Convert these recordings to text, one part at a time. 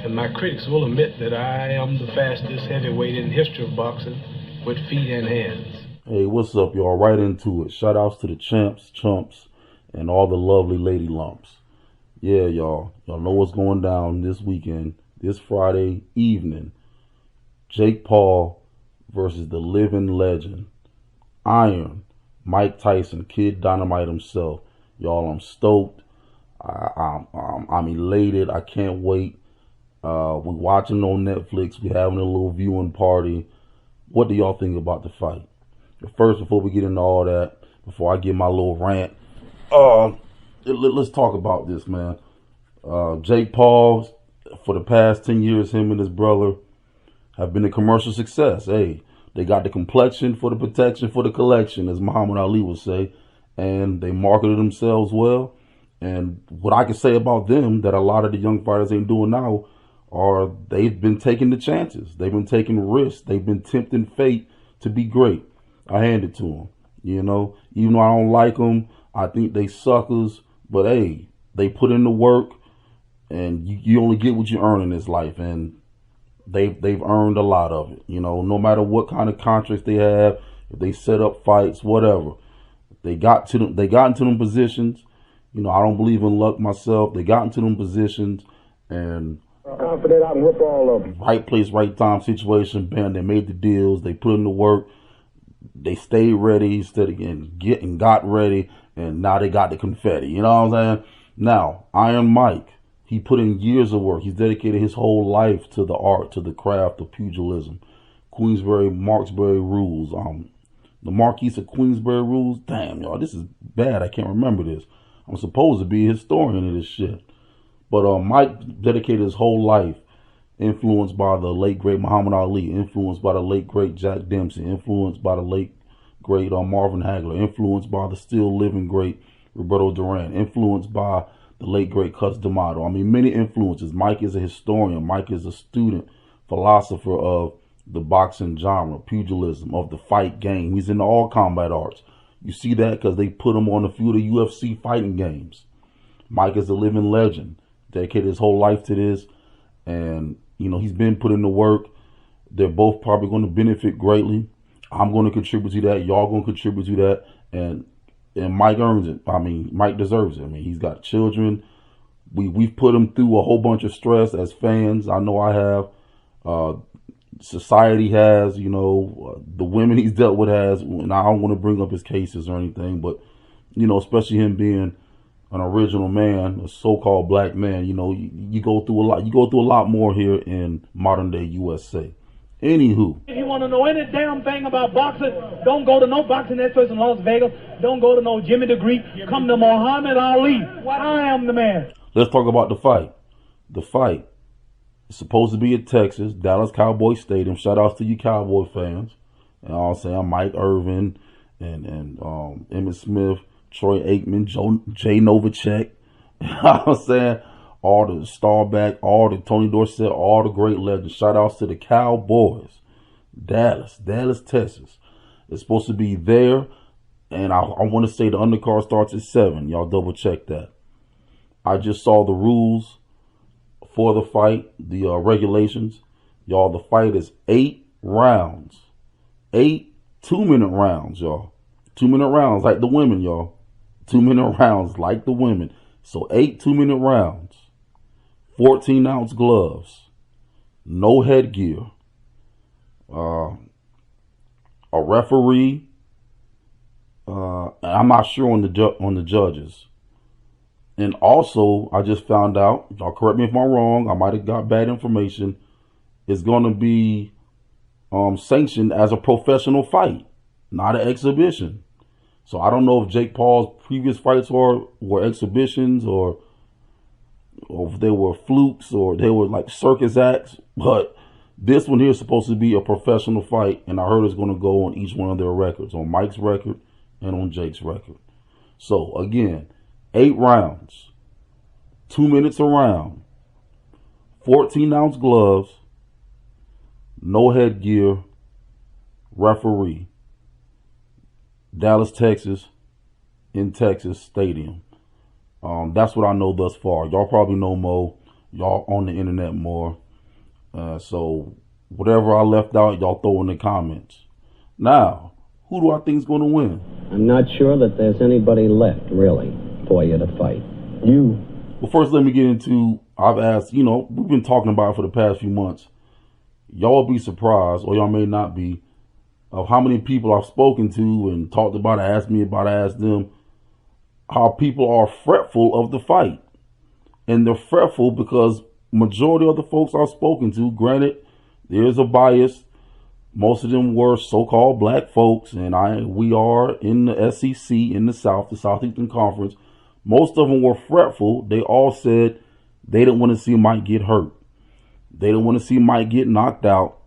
and my critics will admit that I am the fastest heavyweight in the history of boxing with feet and hands. Hey, what's up, y'all? Right into it. Shout outs to the champs, chumps, and all the lovely lady lumps. Yeah, y'all. Y'all know what's going down this weekend, this Friday evening. Jake Paul versus the living legend, Iron, Mike Tyson, Kid Dynamite himself. Y'all, I'm stoked. I'm elated. I can't wait. We're watching on Netflix. We're having a little viewing party. What do y'all think about the fight? But first, before we get into all that, before I give my little rant, let's talk about this, man. Jake Paul, for the past 10 years, him and his brother have been a commercial success. Hey, they got the complexion for the protection for the collection, as Muhammad Ali would say, and they marketed themselves well. And what I can say about them that a lot of the young fighters ain't doing now are they've been taking the chances. They've been taking risks. They've been tempting fate to be great. I hand it to them. You know, even though I don't like them, I think they suckers. But hey, they put in the work, and you only get what you earn in this life, and they've earned a lot of it. You know, no matter what kind of contracts they have, if they set up fights, whatever, they got into them positions. You know, I don't believe in luck myself. They got into them positions, and confident I can whip all of them. Right place, right time situation. Bam, they made the deals. They put in the work. They stayed ready instead of getting got ready, and now they got the confetti. You know what I'm saying? Now, Iron Mike, he put in years of work. He's dedicated his whole life to the art, to the craft of pugilism. Queensberry, Marksbury rules. The Marquis of Queensberry rules. Damn, y'all, this is bad. I can't remember this. I'm supposed to be a historian of this shit. But Mike dedicated his whole life, influenced by the late, great Muhammad Ali, influenced by the late, great Jack Dempsey, influenced by the late, great Marvin Hagler, influenced by the still living great Roberto Duran, influenced by the late, great Cus D'Amato. I mean, many influences. Mike is a historian. Mike is a student, philosopher of the boxing genre, pugilism, of the fight game. He's into all combat arts. You see that because they put him on a few of the UFC fighting games. Mike is a living legend. Dedicated his whole life to this. And, you know, he's been putting the work. They're both probably going to benefit greatly. I'm going to contribute to that. Y'all going to contribute to that. And Mike earns it. I mean, Mike deserves it. I mean, he's got children. We've put him through a whole bunch of stress as fans. I know I have. Society has, you know, the women he's dealt with has, and I don't want to bring up his cases or anything, but, you know, especially him being an original man, a so-called black man, you know, you go through a lot. You go through a lot more here in modern day USA. Anywho. If you want to know any damn thing about boxing, don't go to no boxing experts in Las Vegas. Don't go to no Jimmy the Greek. Come to Muhammad Ali. I am the man. Let's talk about the fight. The fight. It's supposed to be at Texas, Dallas Cowboy Stadium. Shout outs to you Cowboy fans. And I'll say I'm Mike Irvin and Emmitt Smith, Troy Aikman, Jay Novacek. You know what I'm saying? All the Starback, all the Tony Dorsett, all the great legends. Shout outs to the Cowboys. Dallas, Texas. It's supposed to be there. And I want to say the undercard starts at 7. Y'all double check that. I just saw the rules for the fight, the regulations. Y'all, the fight is 8 rounds. 8 2-minute rounds, y'all. 2-minute rounds like the women, y'all. 2-minute rounds like the women. So 8 2-minute rounds. 14-ounce gloves. No headgear. A referee. I'm not sure on the judges. And also, I just found out, y'all correct me if I'm wrong, I might have got bad information, it's going to be sanctioned as a professional fight, not an exhibition. So I don't know if Jake Paul's previous fights were exhibitions or if they were flukes or they were like circus acts, but this one here is supposed to be a professional fight, and I heard it's going to go on each one of their records, on Mike's record and on Jake's record. So again, 8 rounds, 2 minutes a round, 14-ounce gloves, no headgear, referee. Dallas, Texas, in Texas Stadium. That's what I know thus far. Y'all probably know more. Y'all on the internet more. So whatever I left out, y'all throw in the comments. Now, who do I think is going to win? I'm not sure that there's anybody left, really, for you to fight. You. Well, first let me get into, I've asked, we've been talking about it for the past few months. Y'all will be surprised, or y'all may not be, of how many people I've spoken to and talked about, asked me about, asked them, how people are fretful of the fight. And they're fretful because majority of the folks I've spoken to, granted, there's a bias. Most of them were so-called black folks, and we are in the SEC in the South, the Southeastern Conference. Most of them were fretful. They all said they didn't want to see Mike get hurt. They didn't want to see Mike get knocked out.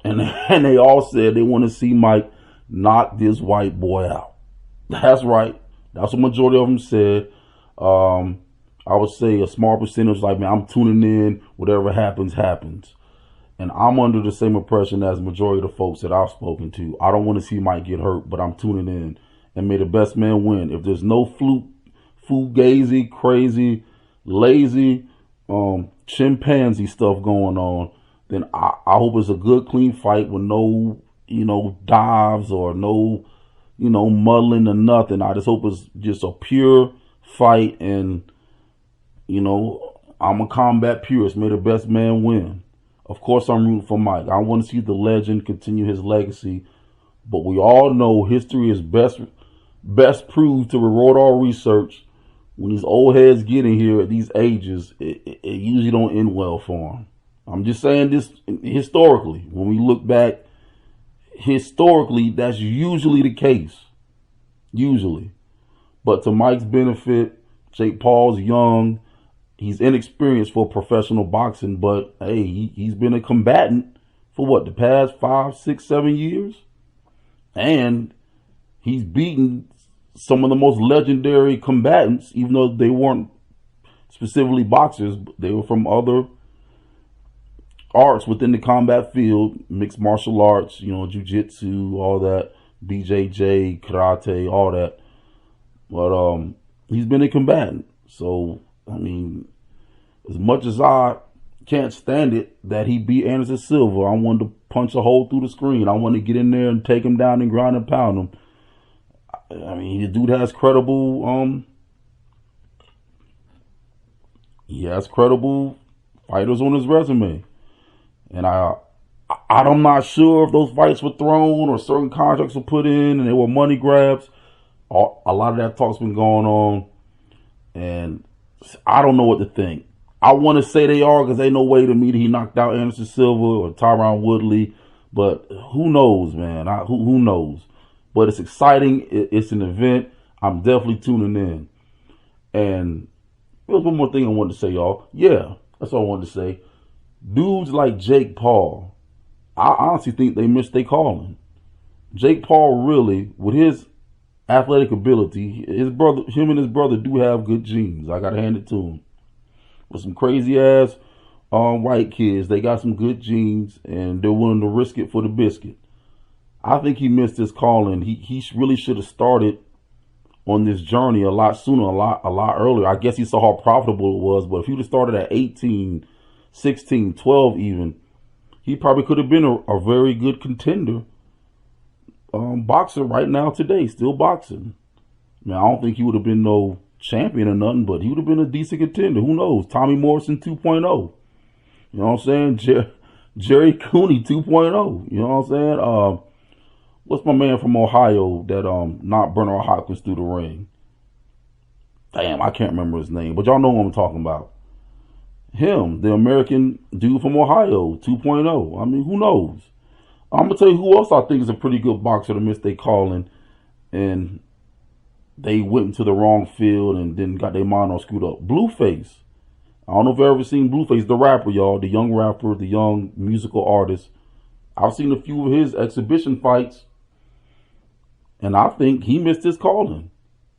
And they all said they want to see Mike knock this white boy out. That's right. That's what majority of them said. I would say a small percentage like, man, I'm tuning in. Whatever happens, happens. And I'm under the same impression as the majority of the folks that I've spoken to. I don't want to see Mike get hurt, but I'm tuning in. And may the best man win. If there's no fugazi, crazy, lazy, chimpanzee stuff going on, then I hope it's a good, clean fight with no, dives or no, muddling or nothing. I just hope it's just a pure fight, and, I'm a combat purist. May the best man win. Of course, I'm rooting for Mike. I want to see the legend continue his legacy, but we all know history is best proved to reward our research. When these old heads get in here at these ages, it usually don't end well for them. I'm just saying this historically. When we look back, historically, that's usually the case. Usually. But to Mike's benefit, Jake Paul's young. He's inexperienced for professional boxing, but hey, he's been a combatant for what, the past 5, 6, 7 years? And he's beaten some of the most legendary combatants, even though they weren't specifically boxers, but they were from other arts within the combat field, mixed martial arts, jiu-jitsu, all that, BJJ, karate, all that. But he's been a combatant. So, I mean, as much as I can't stand it that he beat Anderson Silva, I wanted to punch a hole through the screen. I want to get in there and take him down and grind and pound him. I mean, the dude has credible fighters on his resume. And I'm not sure if those fights were thrown or certain contracts were put in and they were money grabs. A lot of that talk's been going on, and I don't know what to think. I want to say they are because ain't no way to me that he knocked out Anderson Silva or Tyron Woodley, but who knows, man? Who knows? But it's exciting. It's an event. I'm definitely tuning in. And there was one more thing I wanted to say, y'all. Yeah, that's all I wanted to say. Dudes like Jake Paul, I honestly think they missed their calling. Jake Paul really, with his athletic ability, him and his brother do have good genes. I gotta hand it to him. With some crazy ass white kids, they got some good genes, and they're willing to risk it for the biscuit. I think he missed his calling. He really should have started on this journey a lot sooner, a lot earlier. I guess he saw how profitable it was, but if he would have started at 18, 16, 12 even, he probably could have been a very good contender boxer right now today, still boxing. Now, I don't think he would have been no champion or nothing, but he would have been a decent contender. Who knows? Tommy Morrison 2.0. You know what I'm saying? Jerry Cooney 2.0. You know what I'm saying? What's my man from Ohio that knocked Bernard Hopkins through the ring? Damn, I can't remember his name, but y'all know what I'm talking about. Him, the American dude from Ohio 2.0. I mean, who knows? I'm going to tell you who else I think is a pretty good boxer to miss their calling, and they went into the wrong field and then got their mind all screwed up. Blueface. I don't know if you've ever seen Blueface, the rapper, y'all, the young rapper, the young musical artist. I've seen a few of his exhibition fights, and I think he missed his calling.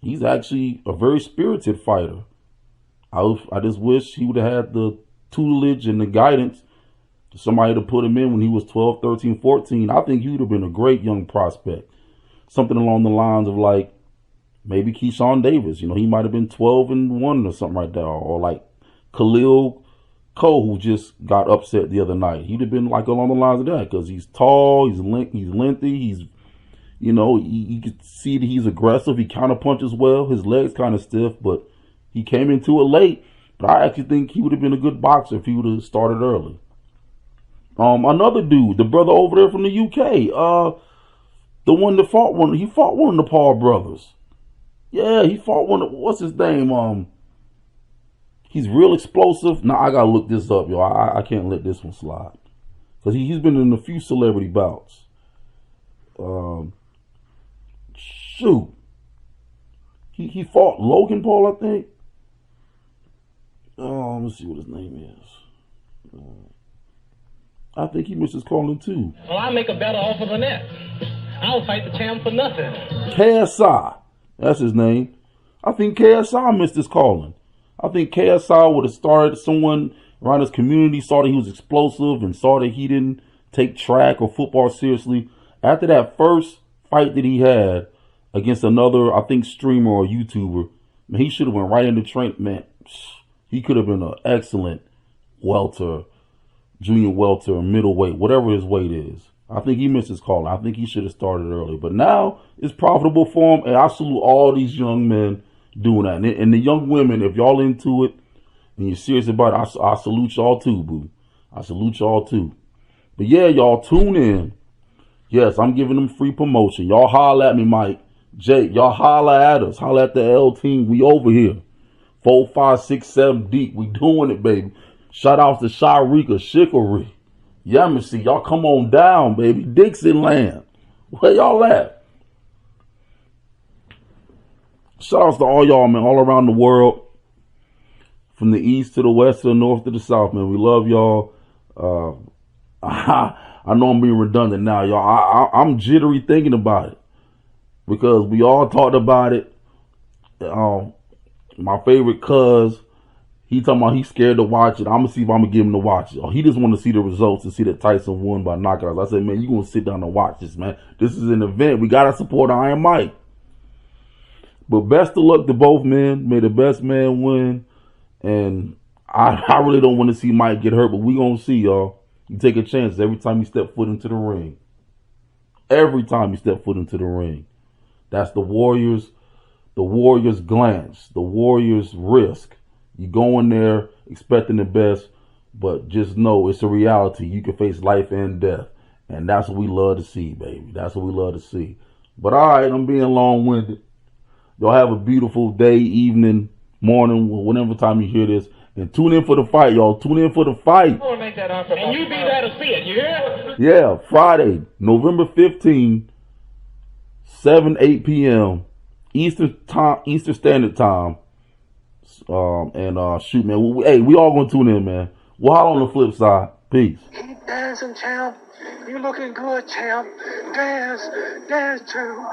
He's actually a very spirited fighter. I just wish he would have had the tutelage and the guidance to somebody to put him in when he was 12, 13, 14. I think he would have been a great young prospect. Something along the lines of like maybe Keyshawn Davis. He might have been 12-1 or something like that. Or like Khalil Cole, who just got upset the other night. He'd have been like along the lines of that because he's tall, he's lengthy, he's, you know, you could see that he's aggressive. He counter punches well. His legs kind of stiff, but he came into it late. But I actually think he would have been a good boxer if he would have started early. Another dude, the brother over there from the UK, the one that fought one, he fought one of the Paul brothers. Yeah, he fought one of, what's his name? He's real explosive. Now, I gotta look this up, yo. I can't let this one slide. Because he's been in a few celebrity bouts. Shoot. He fought Logan Paul, I think. Let me see what his name is. I think he missed his calling too. Well, I make a better offer than that. I'll fight the champ for nothing. KSI. That's his name. I think KSI missed his calling. I think KSI would have started someone around his community, saw that he was explosive and saw that he didn't take track or football seriously. After that first fight that he had against another, I think, streamer or YouTuber, man, he should have went right into training. Man, he could have been an excellent welter, junior welter, middleweight, whatever his weight is. I think he missed his calling. I think he should have started early. But now it's profitable for him, and I salute all these young men doing that. And the young women, if y'all into it and you're serious about it, I salute y'all too, boo. I salute y'all too. But yeah, y'all tune in. Yes, I'm giving them free promotion. Y'all holler at me, Mike. Jake, y'all holler at us. Holler at the L team. We over here. 4, 5, 6, 7 deep. We doing it, baby. Shout out to Sharika, Shikari. Yamasee, y'all come on down, baby. Dixieland. Where y'all at? Shout outs to all y'all, man, all around the world. From the east to the west to the north to the south, man. We love y'all. I know I'm being redundant now, y'all. I'm jittery thinking about it. Because we all talked about it. My favorite cuz, he talking about he's scared to watch it. I'm going to see if I'm going to give him to watch it. He just want to see the results and see that Tyson won by knockouts. I said, man, you going to sit down and watch this, man. This is an event. We got to support Iron Mike. But best of luck to both men. May the best man win. And I really don't want to see Mike get hurt, but we going to see, y'all. You take a chance every time you step foot into the ring. Every time you step foot into the ring. That's the Warriors' glance, the Warriors' risk. You go in there expecting the best, but just know it's a reality. You can face life and death. And that's what we love to see, baby. That's what we love to see. But all right, I'm being long-winded. Y'all have a beautiful day, evening, morning, whatever time you hear this. And tune in for the fight, y'all. Tune in for the fight. And you be there to see it, you hear? Yeah, Friday, November 15th, 7, 8 p.m. Eastern Standard Time. Shoot, man. We all gonna tune in, man. We'll holler on the flip side. Peace. Keep dancing, champ. You looking good, champ. Dance too.